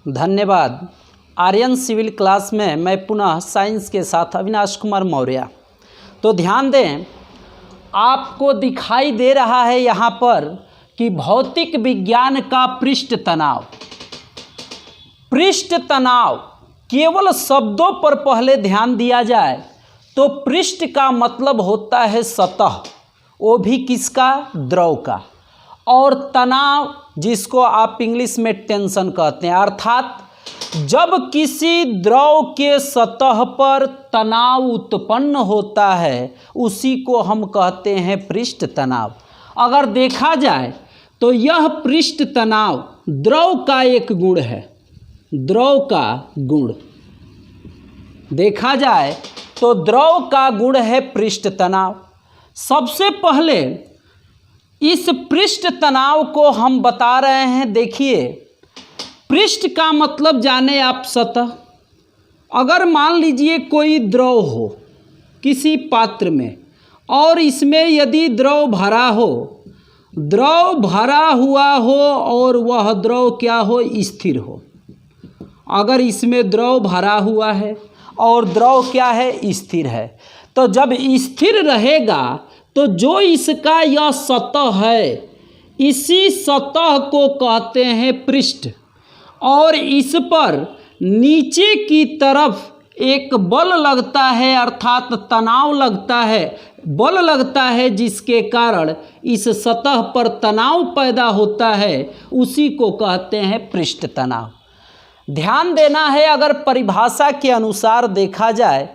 धन्यवाद। Aryan civil class में मैं पुनः साइंस के साथ अविनाश कुमार मौर्य। तो ध्यान दें, आपको दिखाई दे रहा है यहाँ पर कि भौतिक विज्ञान का पृष्ठ तनाव। पृष्ठ तनाव केवल शब्दों पर पहले ध्यान दिया जाए तो पृष्ठ का मतलब होता है सतह, वो भी किसका? द्रव का। और तनाव जिसको आप इंग्लिश में टेंशन कहते हैं, अर्थात जब किसी द्रव के सतह पर तनाव उत्पन्न होता है उसी को हम कहते हैं पृष्ठ तनाव। अगर देखा जाए तो यह पृष्ठ तनाव द्रव का एक गुण है। द्रव का गुण देखा जाए तो द्रव का गुण है पृष्ठ तनाव। सबसे पहले इस पृष्ठ तनाव को हम बता रहे हैं। देखिए, पृष्ठ का मतलब जाने आप सतह। अगर मान लीजिए कोई द्रव हो किसी पात्र में और इसमें यदि द्रव भरा हो, द्रव भरा हुआ हो और वह द्रव क्या हो? स्थिर हो। अगर इसमें द्रव भरा हुआ है और द्रव क्या है? स्थिर है। तो जब स्थिर रहेगा तो जो इसका यह सतह है, इसी सतह को कहते हैं पृष्ठ। और इस पर नीचे की तरफ एक बल लगता है, अर्थात तनाव लगता है, बल लगता है, जिसके कारण इस सतह पर तनाव पैदा होता है, उसी को कहते हैं पृष्ठ तनाव। ध्यान देना है, अगर परिभाषा के अनुसार देखा जाए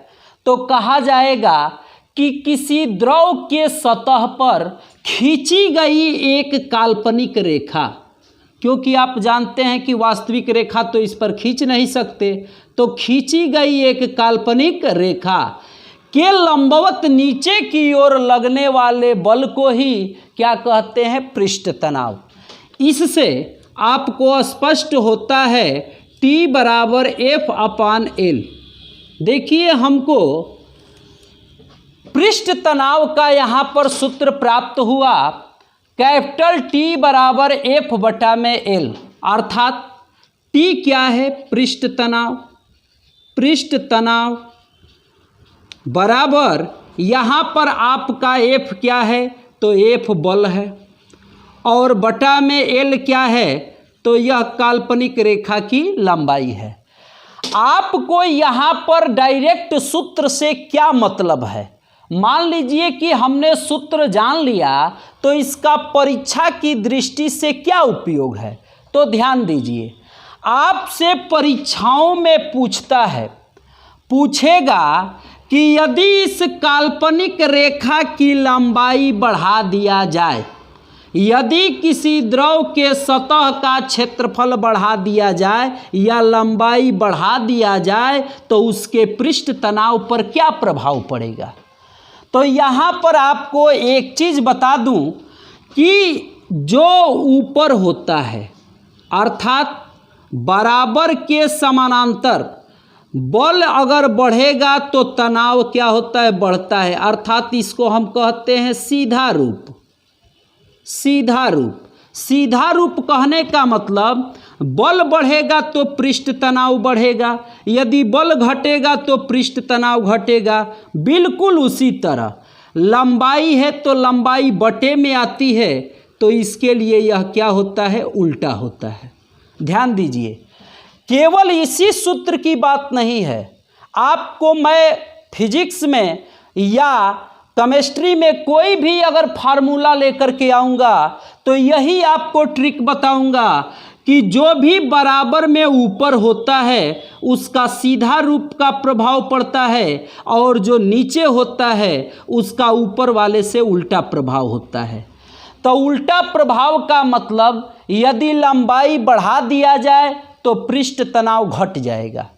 तो कहा जाएगा कि किसी द्रव के सतह पर खींची गई एक काल्पनिक रेखा, क्योंकि आप जानते हैं कि वास्तविक रेखा तो इस पर खींच नहीं सकते, तो खींची गई एक काल्पनिक रेखा के लंबवत नीचे की ओर लगने वाले बल को ही क्या कहते हैं? पृष्ठ तनाव। इससे आपको स्पष्ट होता है T बराबर F/L। देखिए, हमको पृष्ठ तनाव का यहाँ पर सूत्र प्राप्त हुआ, कैपिटल T बराबर F/L, अर्थात T क्या है? पृष्ठ तनाव। पृष्ठ तनाव बराबर यहाँ पर आपका F क्या है? तो F बल है और बटा में L क्या है? तो यह काल्पनिक रेखा की लंबाई है। आपको यहाँ पर डायरेक्ट सूत्र से क्या मतलब है? मान लीजिए कि हमने सूत्र जान लिया तो इसका परीक्षा की दृष्टि से क्या उपयोग है? तो ध्यान दीजिए, आपसे परीक्षाओं में पूछेगा कि यदि इस काल्पनिक रेखा की लंबाई बढ़ा दिया जाए, यदि किसी द्रव के सतह का क्षेत्रफल बढ़ा दिया जाए या लंबाई बढ़ा दिया जाए तो उसके पृष्ठ तनाव पर क्या प्रभाव पड़ेगा? तो यहाँ पर आपको एक चीज़ बता दूं कि जो ऊपर होता है, अर्थात बराबर के समानांतर बल अगर बढ़ेगा तो तनाव क्या होता है? बढ़ता है। अर्थात इसको हम कहते हैं सीधा रूप। सीधा रूप। सीधा रूप कहने का मतलब बल बढ़ेगा तो पृष्ठ तनाव बढ़ेगा, यदि बल घटेगा तो पृष्ठ तनाव घटेगा। बिल्कुल उसी तरह लंबाई है तो लंबाई बटे में आती है, तो इसके लिए यह क्या होता है? उल्टा होता है। ध्यान दीजिए, केवल इसी सूत्र की बात नहीं है। आपको मैं फिजिक्स में या केमिस्ट्री में कोई भी अगर फार्मूला लेकर के आऊँगा तो यही आपको ट्रिक बताऊँगा कि जो भी बराबर में ऊपर होता है उसका सीधा रूप का प्रभाव पड़ता है और जो नीचे होता है उसका ऊपर वाले से उल्टा प्रभाव होता है। तो उल्टा प्रभाव का मतलब यदि लंबाई बढ़ा दिया जाए तो पृष्ठ तनाव घट जाएगा।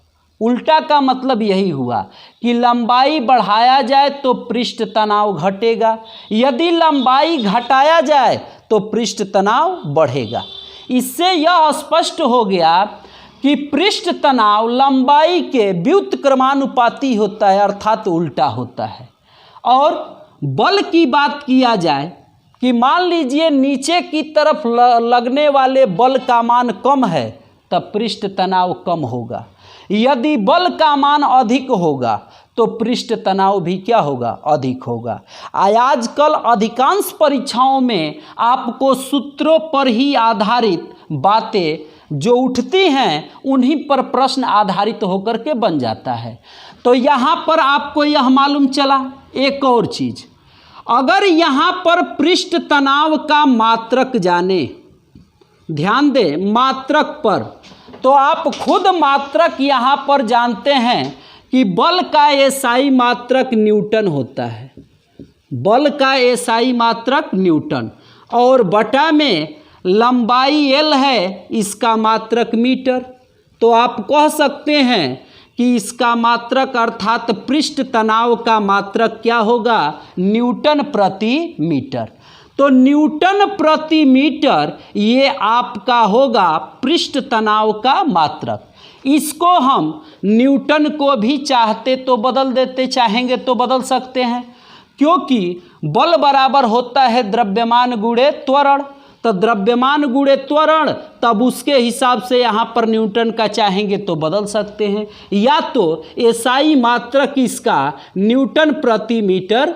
उल्टा का मतलब यही हुआ कि लंबाई बढ़ाया जाए तो पृष्ठ तनाव घटेगा, यदि लंबाई घटाया जाए तो पृष्ठ तनाव बढ़ेगा। इससे यह स्पष्ट हो गया कि पृष्ठ तनाव लंबाई के व्युत्क्रमानुपाती होता है, अर्थात उल्टा होता है। और बल की बात किया जाए कि मान लीजिए नीचे की तरफ लगने वाले बल का मान कम है तब पृष्ठ तनाव कम होगा। यदि बल का मान अधिक होगा तो पृष्ठ तनाव भी क्या होगा, अधिक होगा। आजकल अधिकांश परीक्षाओं में आपको सूत्रों पर ही आधारित बातें जो उठती हैं उन्हीं पर प्रश्न आधारित होकर के बन जाता है। तो यहाँ पर आपको यह मालूम चला एक और चीज़, अगर यहाँ पर पृष्ठ तनाव का मात्रक जाने, ध्यान दें मात्रक पर, तो आप खुद मात्रक यहाँ पर जानते हैं कि बल का एसआई मात्रक न्यूटन होता है, बल का एसआई मात्रक न्यूटन, और बटा में लंबाई एल है, इसका मात्रक मीटर। तो आप कह सकते हैं कि इसका मात्रक अर्थात पृष्ठ तनाव का मात्रक क्या होगा, न्यूटन प्रति मीटर। तो न्यूटन प्रति मीटर ये आपका होगा पृष्ठ तनाव का मात्रक। इसको हम न्यूटन को भी चाहते तो बदल देते, चाहेंगे तो बदल सकते हैं, क्योंकि बल बराबर होता है द्रव्यमान गुणे त्वरण। तो द्रव्यमान गुणे त्वरण, तब उसके हिसाब से यहाँ पर न्यूटन का चाहेंगे तो बदल सकते हैं, या तो एसआई मात्रक इसका न्यूटन प्रति मीटर,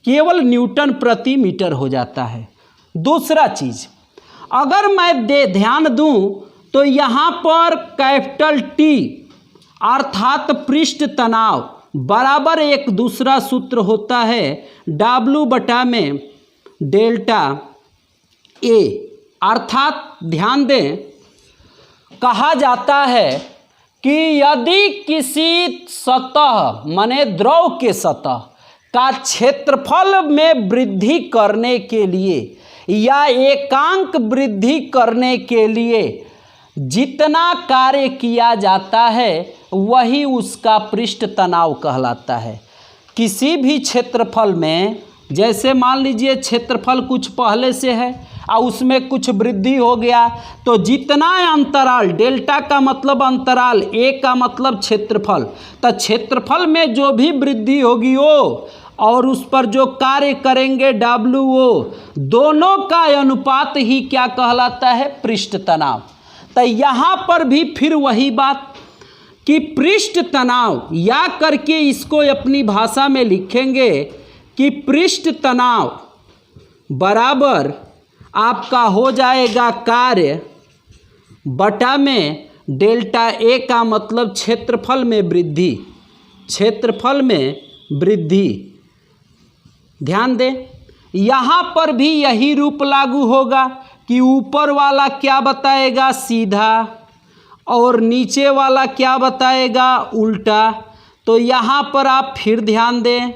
केवल न्यूटन प्रति मीटर हो जाता है। दूसरा चीज़, अगर मैं ध्यान दूं तो यहाँ पर कैपिटल टी अर्थात पृष्ठ तनाव बराबर एक दूसरा सूत्र होता है W बटा में डेल्टा ए, अर्थात ध्यान दें कहा जाता है कि यदि किसी सतह माने द्रव के सतह का क्षेत्रफल में वृद्धि करने के लिए या एकांक वृद्धि करने के लिए जितना कार्य किया जाता है वही उसका पृष्ठ तनाव कहलाता है। किसी भी क्षेत्रफल में, जैसे मान लीजिए क्षेत्रफल कुछ पहले से है और उसमें कुछ वृद्धि हो गया, तो जितना अंतराल, डेल्टा का मतलब अंतराल, ए का मतलब क्षेत्रफल, तो क्षेत्रफल में जो भी वृद्धि होगी वो और उस पर जो कार्य करेंगे W, वो दोनों का अनुपात ही क्या कहलाता है, पृष्ठ तनाव। तो यहाँ पर भी फिर वही बात कि पृष्ठ तनाव, या करके इसको अपनी भाषा में लिखेंगे कि पृष्ठ तनाव बराबर आपका हो जाएगा कार्य बटा में डेल्टा ए का मतलब क्षेत्रफल में वृद्धि, क्षेत्रफल में वृद्धि। ध्यान दें यहाँ पर भी यही रूप लागू होगा कि ऊपर वाला क्या बताएगा, सीधा, और नीचे वाला क्या बताएगा, उल्टा। तो यहाँ पर आप फिर ध्यान दें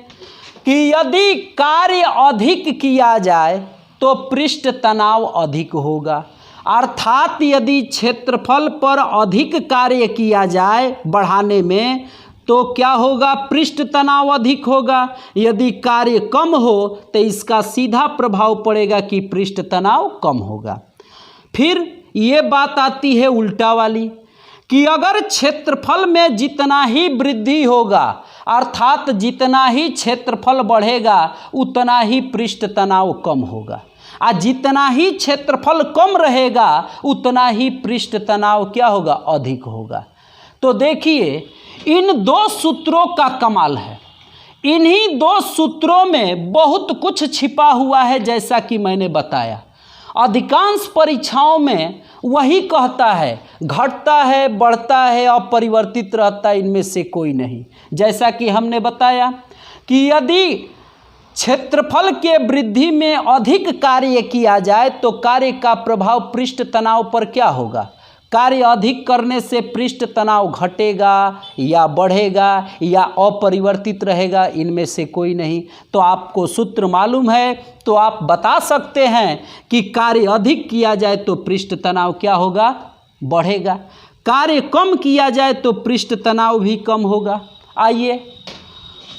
कि यदि कार्य अधिक किया जाए तो पृष्ठ तनाव अधिक होगा, अर्थात यदि क्षेत्रफल पर अधिक कार्य किया जाए बढ़ाने में तो क्या होगा, पृष्ठ तनाव अधिक होगा। यदि कार्य कम हो तो इसका सीधा प्रभाव पड़ेगा कि पृष्ठ तनाव कम होगा। फिर ये बात आती है उल्टा वाली कि अगर क्षेत्रफल में जितना ही वृद्धि होगा, अर्थात जितना ही क्षेत्रफल बढ़ेगा उतना ही पृष्ठ तनाव कम होगा, और जितना ही क्षेत्रफल कम रहेगा उतना ही पृष्ठ तनाव क्या होगा, अधिक होगा। तो देखिए इन दो सूत्रों का कमाल है, इन्हीं दो सूत्रों में बहुत कुछ छिपा हुआ है। जैसा कि मैंने बताया अधिकांश परीक्षाओं में वही कहता है, घटता है, बढ़ता है, अपरिवर्तित रहता है, इनमें से कोई नहीं। जैसा कि हमने बताया कि यदि क्षेत्रफल के वृद्धि में अधिक कार्य किया जाए तो कार्य का प्रभाव पृष्ठ तनाव पर क्या होगा, कार्य अधिक करने से पृष्ठ तनाव घटेगा या बढ़ेगा या अपरिवर्तित रहेगा, इनमें से कोई नहीं। तो आपको सूत्र मालूम है तो आप बता सकते हैं कि कार्य अधिक किया जाए तो पृष्ठ तनाव क्या होगा, बढ़ेगा, कार्य कम किया जाए तो पृष्ठ तनाव भी कम होगा। आइए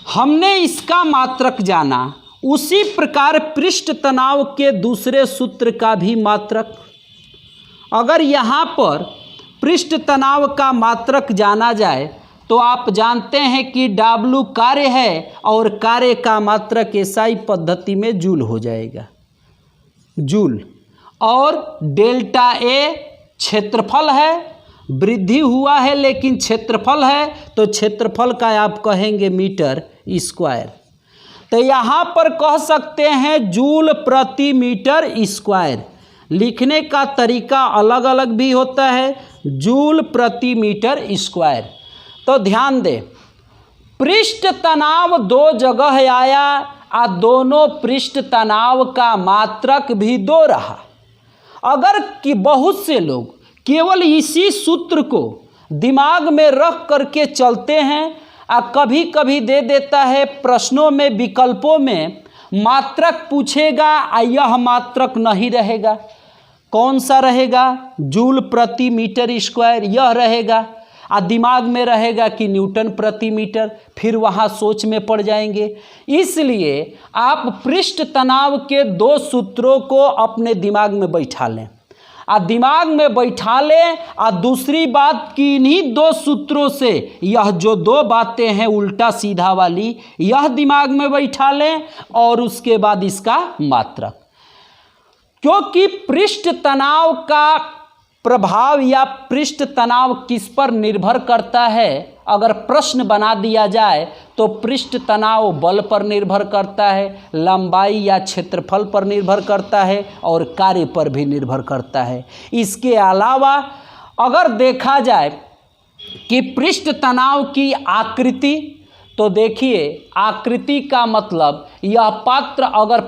हमने इसका मात्रक जाना, उसी प्रकार पृष्ठ तनाव के दूसरे सूत्र का भी मात्रक। अगर यहाँ पर पृष्ठ तनाव का मात्रक जाना जाए तो आप जानते हैं कि W कार्य है और कार्य का मात्रक एसआई पद्धति में जूल हो जाएगा, जूल, और डेल्टा ए क्षेत्रफल है, वृद्धि हुआ है लेकिन क्षेत्रफल है, तो क्षेत्रफल का आप कहेंगे मीटर स्क्वायर। तो यहाँ पर कह सकते हैं जूल प्रति मीटर स्क्वायर। लिखने का तरीका अलग अलग भी होता है, जूल प्रति मीटर स्क्वायर। तो ध्यान दें, पृष्ठ तनाव दो जगह आया और दोनों पृष्ठ तनाव का मात्रक भी दो रहा। अगर कि बहुत से लोग केवल इसी सूत्र को दिमाग में रख करके चलते हैं और कभी कभी दे देता है प्रश्नों में, विकल्पों में मात्रक पूछेगा और यह मात्रक नहीं रहेगा। कौन सा रहेगा? जूल प्रति मीटर स्क्वायर यह रहेगा, और दिमाग में रहेगा कि न्यूटन प्रति मीटर, फिर वहाँ सोच में पड़ जाएंगे। इसलिए आप पृष्ठ तनाव के दो सूत्रों को अपने दिमाग में बैठा लें, और दिमाग में बैठा लें, और दूसरी बात कि इन्हीं दो सूत्रों से यह जो दो बातें हैं उल्टा सीधा वाली, यह दिमाग में बैठा लें, और उसके बाद इसका मात्रक। क्योंकि पृष्ठ तनाव का प्रभाव या पृष्ठ तनाव किस पर निर्भर करता है, अगर प्रश्न बना दिया जाए तो पृष्ठ तनाव बल पर निर्भर करता है, लंबाई या क्षेत्रफल पर निर्भर करता है, और कार्य पर भी निर्भर करता है। इसके अलावा अगर देखा जाए कि पृष्ठ तनाव की आकृति, तो देखिए आकृति का मतलब यह पात्र अगर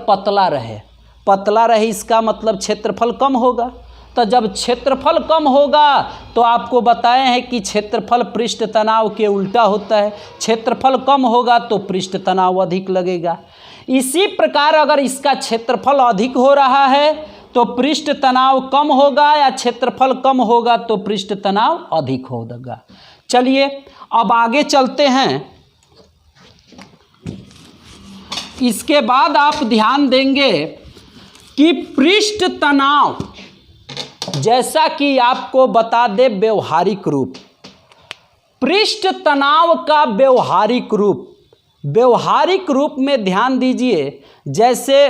पतला रहे इसका मतलब क्षेत्रफल कम होगा। तो जब क्षेत्रफल कम होगा तो आपको बताए हैं कि क्षेत्रफल पृष्ठ तनाव के उल्टा होता है, क्षेत्रफल कम होगा तो पृष्ठ तनाव अधिक लगेगा। इसी प्रकार अगर इसका क्षेत्रफल अधिक हो रहा है तो पृष्ठ तनाव कम होगा, या क्षेत्रफल कम होगा तो पृष्ठ तनाव अधिक होगा। चलिए अब आगे चलते हैं। इसके बाद आप ध्यान देंगे कि पृष्ठ तनाव, जैसा कि आपको बता दे व्यवहारिक रूप, पृष्ठ तनाव का व्यवहारिक रूप में ध्यान दीजिए। जैसे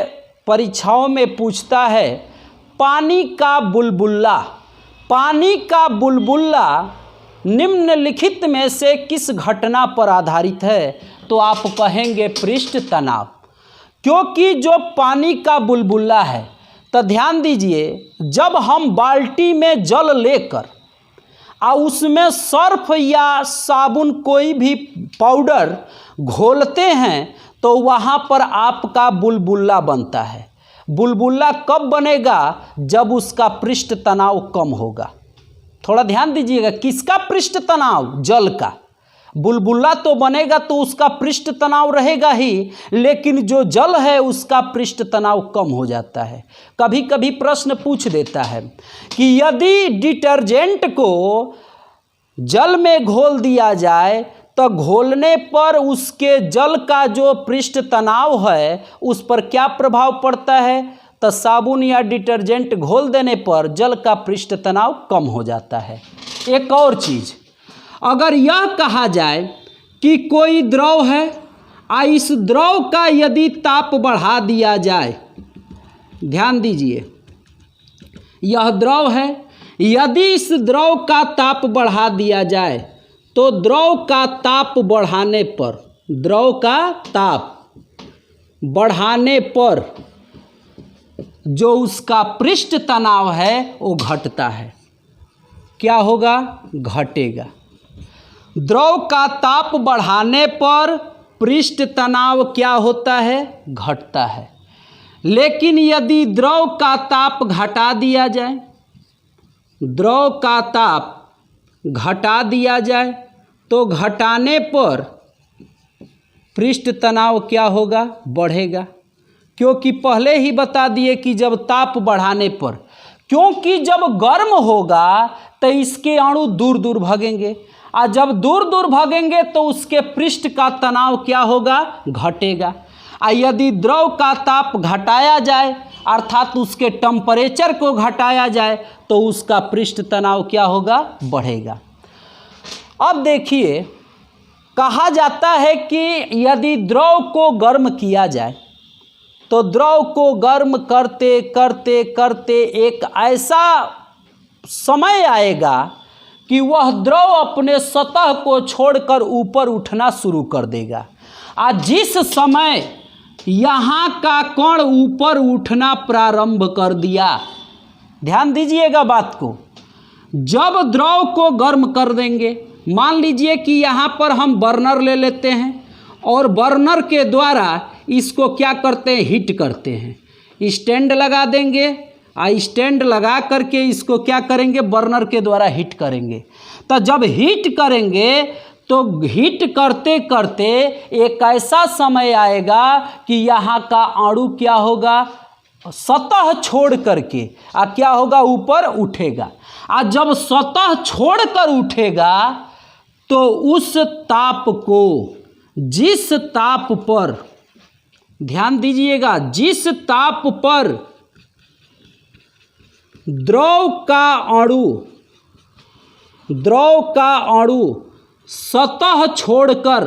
परीक्षाओं में पूछता है पानी का बुलबुला निम्नलिखित में से किस घटना पर आधारित है, तो आप कहेंगे पृष्ठ तनाव। क्योंकि जो पानी का बुलबुला है, तो ध्यान दीजिए, जब हम बाल्टी में जल लेकर और उसमें सर्फ या साबुन कोई भी पाउडर घोलते हैं तो वहाँ पर आपका बुलबुला बनता है। बुलबुला कब बनेगा? जब उसका पृष्ठ तनाव कम होगा। थोड़ा ध्यान दीजिएगा, किसका पृष्ठ तनाव? जल का। बुलबुला तो बनेगा तो उसका पृष्ठ तनाव रहेगा ही, लेकिन जो जल है उसका पृष्ठ तनाव कम हो जाता है। कभी कभी प्रश्न पूछ देता है कि यदि डिटर्जेंट को जल में घोल दिया जाए तो घोलने पर उसके जल का जो पृष्ठ तनाव है उस पर क्या प्रभाव पड़ता है? तो साबुन या डिटर्जेंट घोल देने पर जल का पृष्ठ तनाव कम हो जाता है। एक और चीज़, अगर यह कहा जाए कि कोई द्रव है और इस द्रव का यदि ताप बढ़ा दिया जाए, ध्यान दीजिए, यह द्रव है, यदि इस द्रव का ताप बढ़ा दिया जाए तो द्रव का ताप बढ़ाने पर जो उसका पृष्ठ तनाव है वो घटता है। क्या होगा? घटेगा। द्रव का ताप बढ़ाने पर पृष्ठ तनाव क्या होता है? घटता है। लेकिन यदि द्रव का ताप घटा दिया जाए, तो घटाने पर पृष्ठ तनाव क्या होगा? बढ़ेगा। क्योंकि पहले ही बता दिए कि जब ताप बढ़ाने पर, क्योंकि जब गर्म होगा तो इसके अणु दूर दूर भागेंगे, और जब दूर दूर भागेंगे तो उसके पृष्ठ का तनाव क्या होगा? घटेगा। और यदि द्रव का ताप घटाया जाए अर्थात उसके टेम्परेचर को घटाया जाए तो उसका पृष्ठ तनाव क्या होगा? बढ़ेगा। अब देखिए, कहा जाता है कि यदि द्रव को गर्म किया जाए तो द्रव को गर्म करते करते करते एक ऐसा समय आएगा कि वह द्रव अपने सतह को छोड़कर ऊपर उठना शुरू कर देगा। आज जिस समय यहाँ का कण ऊपर उठना प्रारंभ कर दिया, ध्यान दीजिएगा बात को, जब द्रव को गर्म कर देंगे, मान लीजिए कि यहाँ पर हम बर्नर ले लेते हैं और बर्नर के द्वारा इसको क्या करते हैं, हीट करते हैं। स्टैंड लगा देंगे और स्टैंड लगा करके इसको क्या करेंगे, बर्नर के द्वारा हीट करेंगे। तो जब हीट करेंगे तो हीट करते करते एक ऐसा समय आएगा कि यहाँ का अणु क्या होगा, सतह छोड़ करके क्या होगा, ऊपर उठेगा। और जब सतह छोड़कर उठेगा तो उस ताप को, जिस ताप पर, ध्यान दीजिएगा, जिस ताप पर द्रव का अणु सतह छोड़कर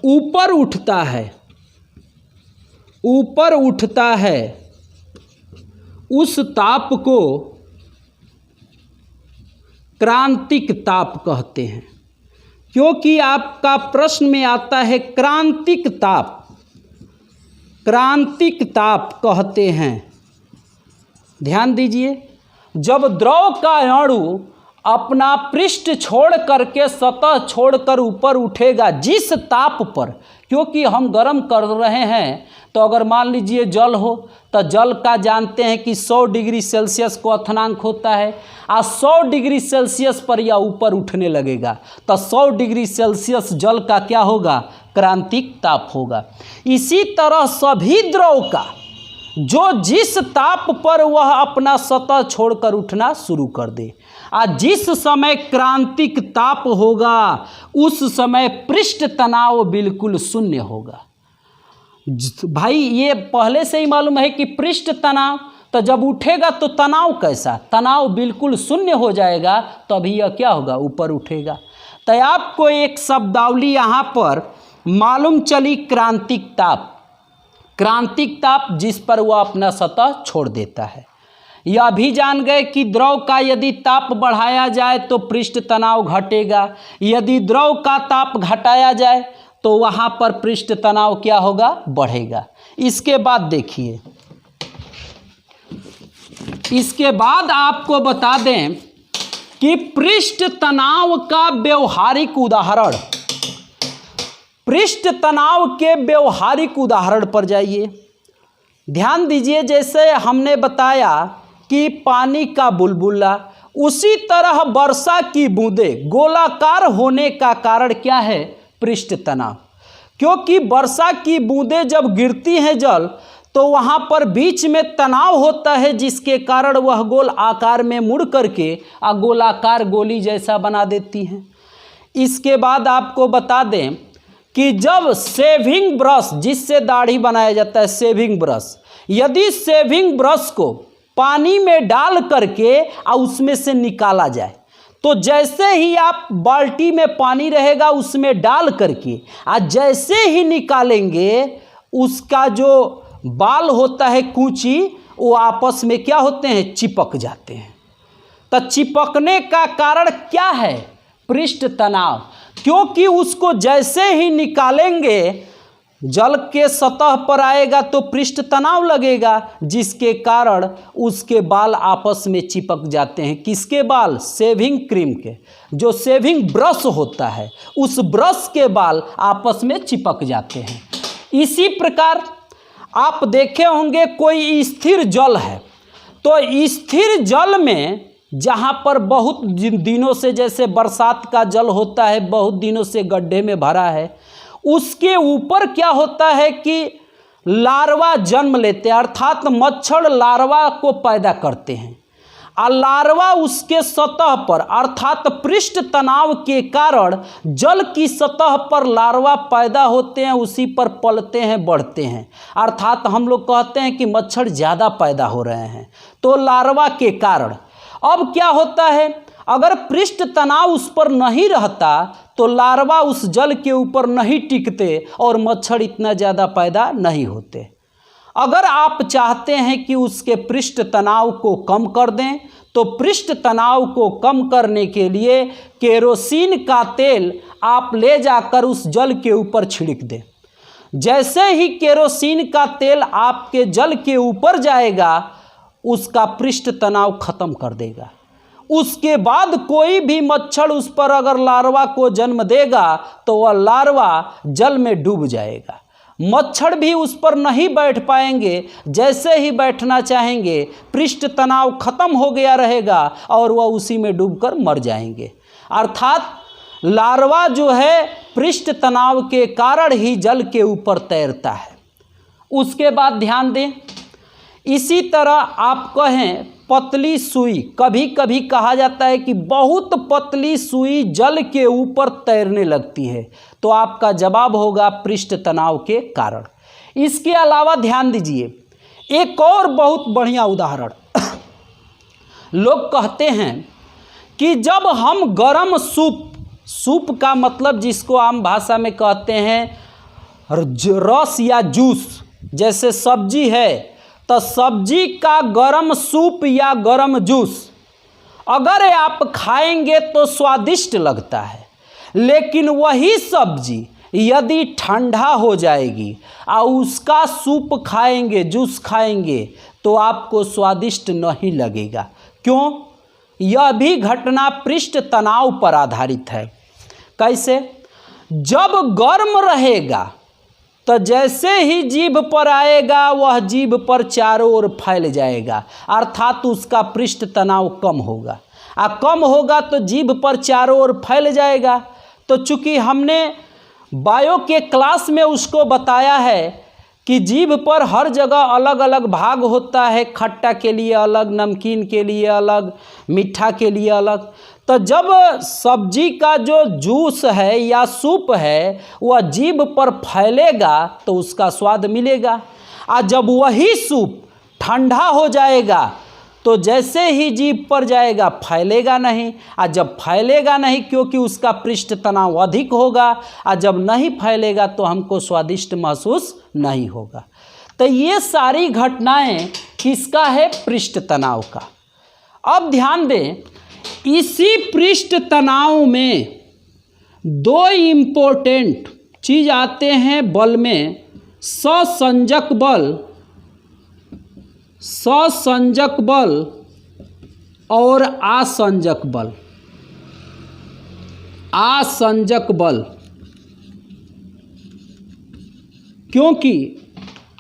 ऊपर उठता है, उस ताप को क्रांतिक ताप कहते हैं। क्योंकि आपका प्रश्न में आता है क्रांतिक ताप कहते हैं। ध्यान दीजिए, जब द्रव का अणु अपना पृष्ठ छोड़ करके सतह छोड़कर ऊपर उठेगा जिस ताप पर, क्योंकि हम गर्म कर रहे हैं, तो अगर मान लीजिए जल हो तो जल का जानते हैं कि 100 डिग्री सेल्सियस को क्वथनांक होता है, और 100 डिग्री सेल्सियस पर यह ऊपर उठने लगेगा तो 100 डिग्री सेल्सियस जल का क्या होगा, क्रांतिक ताप होगा। इसी तरह सभी द्रव का जो जिस ताप पर वह अपना सतह छोड़कर उठना शुरू कर दे, और जिस समय क्रांतिक ताप होगा उस समय पृष्ठ तनाव बिल्कुल शून्य होगा। भाई ये पहले से ही मालूम है कि पृष्ठ तनाव, तो जब उठेगा तो तनाव कैसा, तनाव बिल्कुल शून्य हो जाएगा, तभी यह क्या होगा, ऊपर उठेगा। तो आपको एक शब्दावली यहाँ पर मालूम चली, क्रांतिक ताप जिस पर वह अपना सतह छोड़ देता है। यह भी जान गए कि द्रव का यदि ताप बढ़ाया जाए तो पृष्ठ तनाव घटेगा, यदि द्रव का ताप घटाया जाए तो वहाँ पर पृष्ठ तनाव क्या होगा, बढ़ेगा। इसके बाद देखिए, इसके बाद आपको बता दें कि पृष्ठ तनाव का व्यवहारिक उदाहरण, पृष्ठ तनाव के व्यवहारिक उदाहरण पर जाइए। ध्यान दीजिए, जैसे हमने बताया कि पानी का बुलबुला, उसी तरह वर्षा की बूंदें गोलाकार होने का कारण क्या है, पृष्ठ तनाव। क्योंकि वर्षा की बूंदें जब गिरती हैं जल, तो वहाँ पर बीच में तनाव होता है, जिसके कारण वह गोल आकार में मुड़ करके गोलाकार गोली जैसा बना देती हैं। इसके बाद आपको बता दें कि जब शेविंग ब्रश, जिससे दाढ़ी बनाया जाता है, शेविंग ब्रश, यदि शेविंग ब्रश को पानी में डाल करके और उसमें से निकाला जाए, तो जैसे ही आप बाल्टी में पानी रहेगा उसमें डाल करके जैसे ही निकालेंगे, उसका जो बाल होता है, कूंची, वो आपस में क्या होते हैं, चिपक जाते हैं। तो चिपकने का कारण क्या है, पृष्ठ तनाव। क्योंकि उसको जैसे ही निकालेंगे जल के सतह पर आएगा तो पृष्ठ तनाव लगेगा, जिसके कारण उसके बाल आपस में चिपक जाते हैं। किसके बाल, शेविंग क्रीम के, जो शेविंग ब्रश होता है उस ब्रश के बाल आपस में चिपक जाते हैं। इसी प्रकार आप देखे होंगे कोई स्थिर जल है, तो स्थिर जल में जहाँ पर बहुत दिनों से, जैसे बरसात का जल होता है, बहुत दिनों से गड्ढे में भरा है, उसके ऊपर क्या होता है कि लार्वा जन्म लेते हैं, अर्थात मच्छर लार्वा को पैदा करते हैं। और लार्वा उसके सतह पर, अर्थात पृष्ठ तनाव के कारण जल की सतह पर लार्वा पैदा होते हैं, उसी पर पलते हैं, बढ़ते हैं। अर्थात हम लोग कहते हैं कि मच्छर ज़्यादा पैदा हो रहे हैं, तो लार्वा के कारण। अब क्या होता है, अगर पृष्ठ तनाव उस पर नहीं रहता तो लार्वा उस जल के ऊपर नहीं टिकते और मच्छर इतना ज़्यादा पैदा नहीं होते। अगर आप चाहते हैं कि उसके पृष्ठ तनाव को कम कर दें तो पृष्ठ तनाव को कम करने के लिए केरोसिन का तेल आप ले जाकर उस जल के ऊपर छिड़क दें। जैसे ही केरोसिन का तेल आपके जल के ऊपर जाएगा उसका पृष्ठ तनाव खत्म कर देगा। उसके बाद कोई भी मच्छर उस पर अगर लार्वा को जन्म देगा तो वह लार्वा जल में डूब जाएगा। मच्छर भी उस पर नहीं बैठ पाएंगे, जैसे ही बैठना चाहेंगे पृष्ठ तनाव खत्म हो गया रहेगा और वह उसी में डूबकर मर जाएंगे। अर्थात लार्वा जो है पृष्ठ तनाव के कारण ही जल के ऊपर तैरता है। उसके बाद ध्यान दें, इसी तरह आप कहें पतली सुई, कभी कभी कहा जाता है कि बहुत पतली सुई जल के ऊपर तैरने लगती है, तो आपका जवाब होगा पृष्ठ तनाव के कारण। इसके अलावा ध्यान दीजिए एक और बहुत बढ़िया उदाहरण। लोग कहते हैं कि जब हम गरम सूप का मतलब जिसको आम भाषा में कहते हैं रस या जूस, जैसे सब्जी है तो सब्जी का गरम सूप या गरम जूस अगर आप खाएंगे तो स्वादिष्ट लगता है, लेकिन वही सब्जी यदि ठंडा हो जाएगी और उसका सूप खाएंगे, जूस खाएंगे तो आपको स्वादिष्ट नहीं लगेगा। क्यों? यह भी घटना पृष्ठ तनाव पर आधारित है। कैसे? जब गर्म रहेगा तो जैसे ही जीभ पर आएगा वह जीभ पर चारों ओर फैल जाएगा, अर्थात उसका पृष्ठ तनाव कम होगा। कम होगा तो जीभ पर चारों ओर फैल जाएगा। तो चूंकि हमने बायो के क्लास में उसको बताया है कि जीभ पर हर जगह अलग अलग भाग होता है, खट्टा के लिए अलग, नमकीन के लिए अलग, मीठा के लिए अलग। तो जब सब्जी का जो जूस है या सूप है वह जीभ पर फैलेगा तो उसका स्वाद मिलेगा। और जब वही सूप ठंडा हो जाएगा तो जैसे ही जीभ पर जाएगा फैलेगा नहीं, और जब फैलेगा नहीं क्योंकि उसका पृष्ठ तनाव अधिक होगा, और जब नहीं फैलेगा तो हमको स्वादिष्ट महसूस नहीं होगा। तो ये सारी घटनाएं किसका है? पृष्ठ तनाव का। अब ध्यान दें, इसी पृष्ठ तनाव में दो इम्पोर्टेंट चीज़ आते हैं बल में, ससंजक बल और आसंजक बल। क्योंकि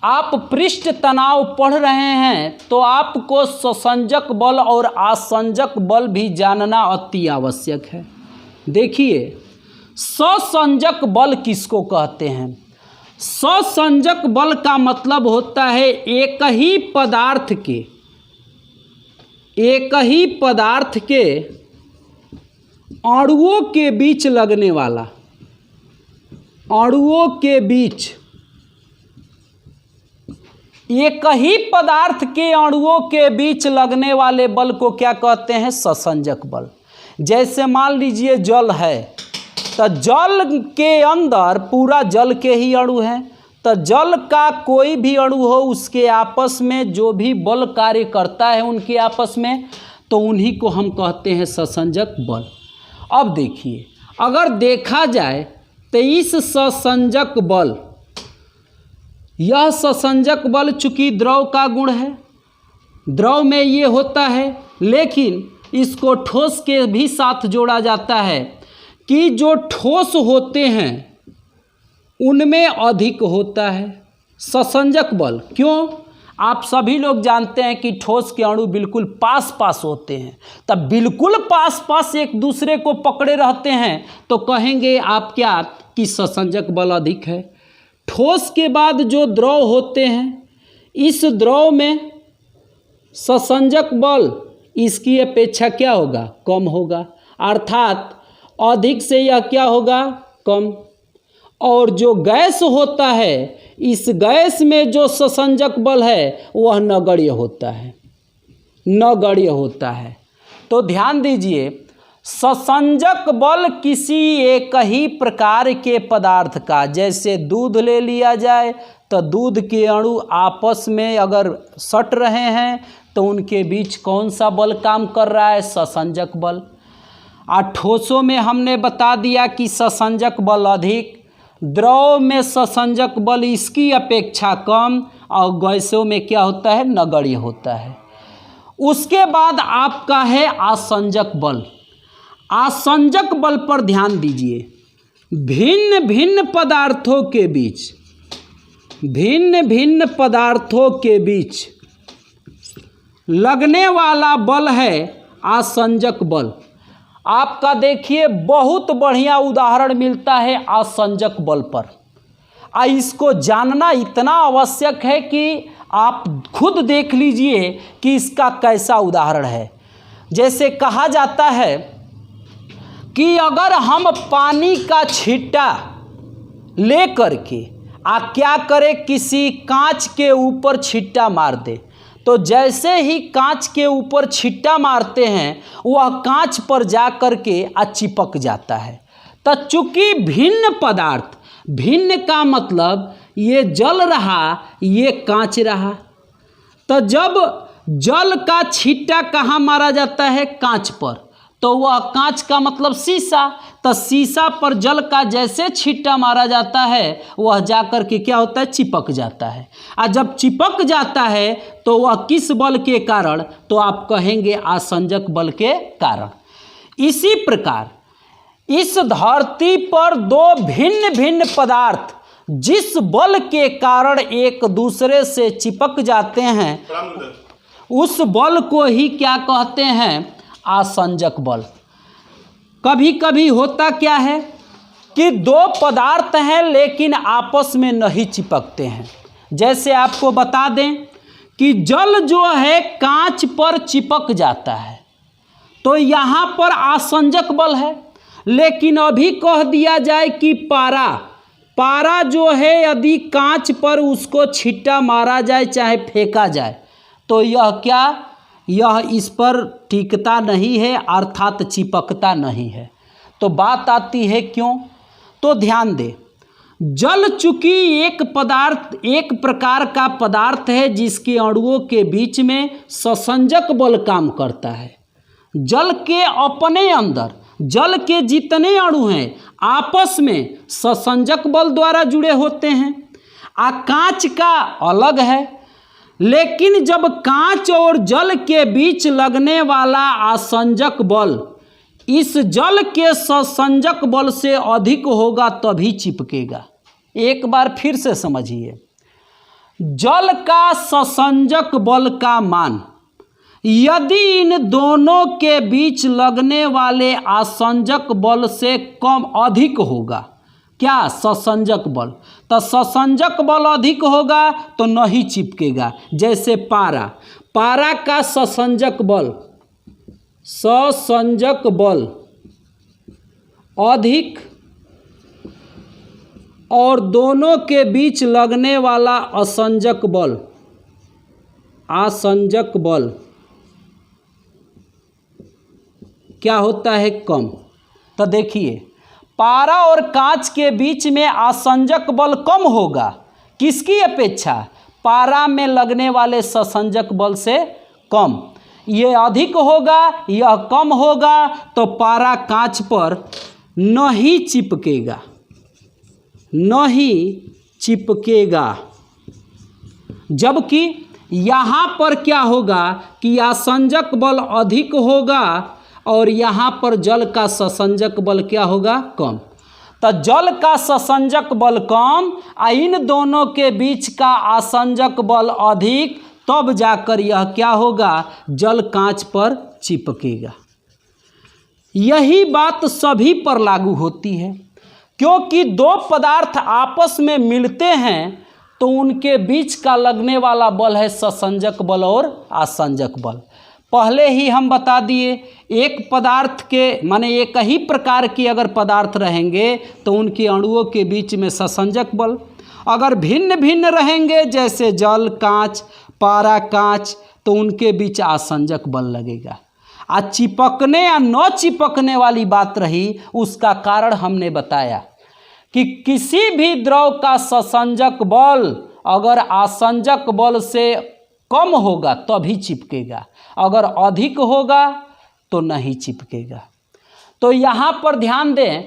आप पृष्ठ तनाव पढ़ रहे हैं तो आपको ससंजक बल और आसंजक बल भी जानना अति आवश्यक है। देखिए, ससंजक बल किसको कहते हैं? ससंजक बल का मतलब होता है एक ही पदार्थ के अणुओं के बीच लगने वाला, एक ही पदार्थ के अणुओं के बीच लगने वाले बल को क्या कहते हैं? ससंजक बल। जैसे मान लीजिए जल है, तो जल के अंदर पूरा जल के ही अणु हैं, तो जल का कोई भी अणु हो उसके आपस में जो भी बल कार्य करता है उनके आपस में, तो उन्हीं को हम कहते हैं ससंजक बल। अब देखिए, अगर देखा जाए तो इस ससंजक बल, यह ससंजक बल चूंकि द्रव का गुण है, द्रव में ये होता है, लेकिन इसको ठोस के भी साथ जोड़ा जाता है कि जो ठोस होते हैं उनमें अधिक होता है ससंजक बल। क्यों? आप सभी लोग जानते हैं कि ठोस के अणु बिल्कुल पास पास होते हैं, तब बिल्कुल पास पास एक दूसरे को पकड़े रहते हैं तो कहेंगे आप क्या कि ससंजक बल अधिक है। ठोस के बाद जो द्रव होते हैं, इस द्रव में ससंजक बल इसकी अपेक्षा क्या होगा? कम होगा, अर्थात अधिक से यह क्या होगा? कम। और जो गैस होता है, इस गैस में जो ससंजक बल है वह नगण्य होता है। तो ध्यान दीजिए, ससंजक बल किसी एक ही प्रकार के पदार्थ का, जैसे दूध ले लिया जाए तो दूध के अणु आपस में अगर सट रहे हैं तो उनके बीच कौन सा बल काम कर रहा है? ससंजक बल। ठोसों में हमने बता दिया कि ससंजक बल अधिक, द्रव में ससंजक बल इसकी अपेक्षा कम, और गैसों में क्या होता है? नगण्य होता है। उसके बाद आपका है आसंजक बल। आसंजक बल पर ध्यान दीजिए। भिन्न भिन्न पदार्थों के बीच लगने वाला बल है आसंजक बल। आपका देखिए बहुत बढ़िया उदाहरण मिलता है आसंजक बल पर। इसको जानना इतना आवश्यक है कि आप खुद देख लीजिए कि इसका कैसा उदाहरण है। जैसे कहा जाता है कि अगर हम पानी का छींटा ले करके क्या करें, किसी कांच के ऊपर छिट्टा मार दे, तो जैसे ही कांच के ऊपर छिट्टा मारते हैं वह कांच पर जा कर के चिपक जाता है। तो चूंकि भिन्न पदार्थ, भिन्न का मतलब ये जल रहा, ये कांच रहा, तो जब जल का छिट्टा कहाँ मारा जाता है? कांच पर, तो वह कांच का मतलब शीशा, तो शीशा पर जल का जैसे छिट्टा मारा जाता है वह जाकर के क्या होता है? चिपक जाता है। और जब चिपक जाता है तो वह किस बल के कारण? तो आप कहेंगे आसंजक बल के कारण। इसी प्रकार इस धरती पर दो भिन्न भिन्न पदार्थ जिस बल के कारण एक दूसरे से चिपक जाते हैं उस बल को ही क्या कहते हैं? आसंजक बल। कभी कभी होता क्या है कि दो पदार्थ हैं लेकिन आपस में नहीं चिपकते हैं। जैसे आपको बता दें कि जल जो है कांच पर चिपक जाता है, तो यहाँ पर आसंजक बल है। लेकिन अभी कह दिया जाए कि पारा जो है यदि कांच पर उसको छिट्टा मारा जाए चाहे फेंका जाए, तो यह इस पर टिकता नहीं है, अर्थात चिपकता नहीं है। तो बात आती है क्यों? तो ध्यान दे, जल चूंकि एक प्रकार का पदार्थ है जिसके अणुओं के बीच में ससंजक बल काम करता है। जल के अपने अंदर जल के जितने अणु हैं आपस में ससंजक बल द्वारा जुड़े होते हैं। कांच का अलग है, लेकिन जब कांच और जल के बीच लगने वाला आसंजक बल इस जल के ससंजक बल से अधिक होगा तभी चिपकेगा। एक बार फिर से समझिए, जल का ससंजक बल का मान यदि इन दोनों के बीच लगने वाले आसंजक बल से कम अधिक होगा, क्या? ससंजक बल। तो ससंजक बल अधिक होगा तो नहीं चिपकेगा। जैसे पारा का ससंजक बल अधिक और दोनों के बीच लगने वाला आसंजक बल क्या होता है? कम। तो देखिए, पारा और कांच के बीच में आसंजक बल कम होगा, किसकी अपेक्षा? पारा में लगने वाले ससंजक बल से कम। ये अधिक होगा, यह कम होगा, तो पारा कांच पर नहीं चिपकेगा। जबकि यहाँ पर क्या होगा कि आसंजक बल अधिक होगा और यहाँ पर जल का ससंजक बल क्या होगा? कम। तो जल का ससंजक बल कम, इन दोनों के बीच का आसंजक बल अधिक, तब जाकर यह क्या होगा? जल कांच पर चिपकेगा। यही बात सभी पर लागू होती है, क्योंकि दो पदार्थ आपस में मिलते हैं तो उनके बीच का लगने वाला बल है ससंजक बल और आसंजक बल। पहले ही हम बता दिए, एक पदार्थ के माने एक ही प्रकार के अगर पदार्थ रहेंगे तो उनके अणुओं के बीच में ससंजक बल, अगर भिन्न भिन्न रहेंगे जैसे जल कांच, पारा कांच, तो उनके बीच आसंजक बल लगेगा। चिपकने या न चिपकने वाली बात रही, उसका कारण हमने बताया कि किसी भी द्रव का ससंजक बल अगर आसंजक बल से कम होगा तभी चिपकेगा, अगर अधिक होगा तो नहीं चिपकेगा। तो यहाँ पर ध्यान दें,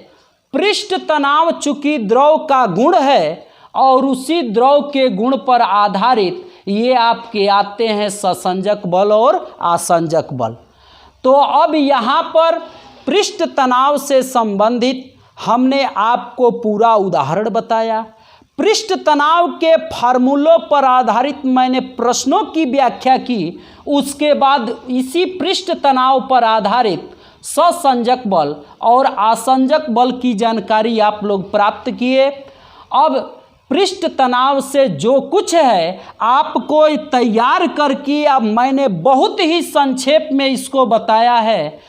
पृष्ठ तनाव चूंकि द्रव का गुण है और उसी द्रव के गुण पर आधारित ये आपके आते हैं ससंजक बल और आसंजक बल। तो अब यहाँ पर पृष्ठ तनाव से संबंधित हमने आपको पूरा उदाहरण बताया। पृष्ठ तनाव के फार्मूलों पर आधारित मैंने प्रश्नों की व्याख्या की, उसके बाद इसी पृष्ठ तनाव पर आधारित ससंजक बल और आसंजक बल की जानकारी आप लोग प्राप्त किए। अब पृष्ठ तनाव से जो कुछ है आपको तैयार करके अब मैंने बहुत ही संक्षेप में इसको बताया है,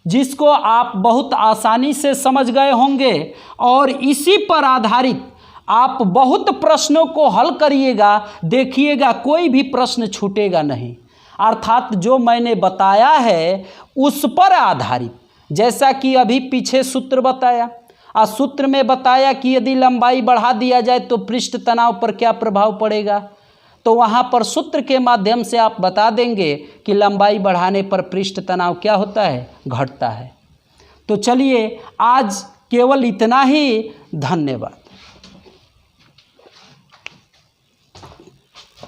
जिसको आप बहुत आसानी से समझ गए होंगे और इसी पर आधारित आप बहुत प्रश्नों को हल करिएगा, देखिएगा कोई भी प्रश्न छूटेगा नहीं। अर्थात जो मैंने बताया है उस पर आधारित, जैसा कि अभी पीछे सूत्र बताया, सूत्र में बताया कि यदि लंबाई बढ़ा दिया जाए तो पृष्ठ तनाव पर क्या प्रभाव पड़ेगा, तो वहाँ पर सूत्र के माध्यम से आप बता देंगे कि लंबाई बढ़ाने पर पृष्ठ तनाव क्या होता है, घटता है। तो चलिए आज केवल इतना ही, धन्यवाद।